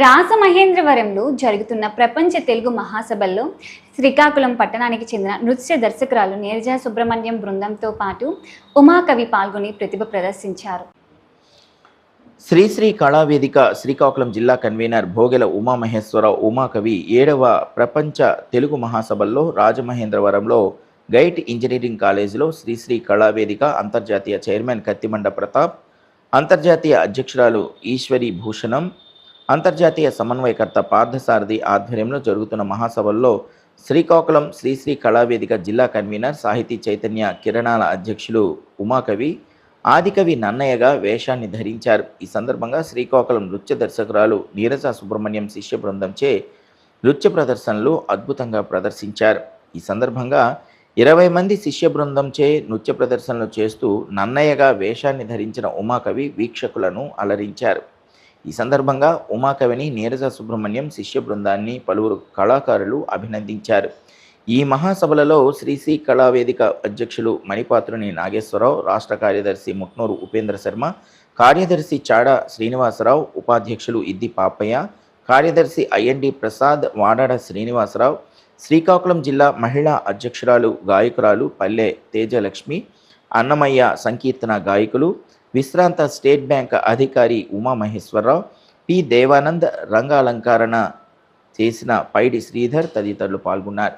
రాజమహేంద్రవరంలో జరుగుతున్న ప్రపంచ తెలుగు మహాసభల్లో శ్రీకాకుళం పట్టణానికి చెందిన నృత్య దర్శకురాలు నీరజ సుబ్రహ్మణ్యం బృందంతో పాటు ఉమాకవి పాల్గొని ప్రతిభ ప్రదర్శించారు. శ్రీశ్రీ కళావేదిక శ్రీకాకుళం జిల్లా కన్వీనర్ భోగెల ఉమామహేశ్వరరావు ఉమాకవి 7వ ప్రపంచ తెలుగు మహాసభల్లో రాజమహేంద్రవరంలో గైట్ ఇంజనీరింగ్ కాలేజీలో శ్రీశ్రీ కళావేదిక అంతర్జాతీయ చైర్మన్ కత్తిమండ ప్రతాప్, అంతర్జాతీయ అధ్యక్షురాలు ఈశ్వరి భూషణం, అంతర్జాతీయ సమన్వయకర్త పార్థసారథి ఆధ్వర్యంలో జరుగుతున్న మహాసభల్లో శ్రీకాకుళం శ్రీశ్రీ కళావేదిక జిల్లా కన్వీనర్ సాహితీ చైతన్య కిరణాల అధ్యక్షులు ఉమాకవి ఆదికవి నన్నయ్యగా వేషాన్ని ధరించారు. ఈ సందర్భంగా శ్రీకాకుళం నృత్య దర్శకురాలు నీరజ సుబ్రహ్మణ్యం శిష్య బృందంచే నృత్య ప్రదర్శనలు అద్భుతంగా ప్రదర్శించారు. ఈ సందర్భంగా 20 మంది శిష్య బృందంచే నృత్య ప్రదర్శనలు చేస్తూ నన్నయ్యగా వేషాన్ని ధరించిన ఉమాకవి వీక్షకులను అలరించారు. ఈ సందర్భంగా ఉమాకవిని నీరజ సుబ్రహ్మణ్యం శిష్య బృందాన్ని పలువురు కళాకారులు అభినందించారు. ఈ మహాసభలలో శ్రీశ్రీ కళావేదిక అధ్యక్షులు మణిపాత్రుని నాగేశ్వరరావు, రాష్ట్ర కార్యదర్శి ముట్నూరు ఉపేంద్ర శర్మ, కార్యదర్శి చాడ శ్రీనివాసరావు, ఉపాధ్యక్షులు ఇద్ది పాపయ్య, కార్యదర్శి ఐఎన్డి ప్రసాద్, వాడాడ శ్రీనివాసరావు, శ్రీకాకుళం జిల్లా మహిళా అధ్యక్షురాలు గాయకురాలు పల్లె తేజలక్ష్మి, అన్నమయ్య సంకీర్తన గాయకులు, విశ్రాంత స్టేట్ బ్యాంక్ అధికారి ఉమామహేశ్వరరావు, పి దేవానంద్ రంగాలంకరణ చేసిన పైడి శ్రీధర్ తదితరులు పాల్గొన్నారు.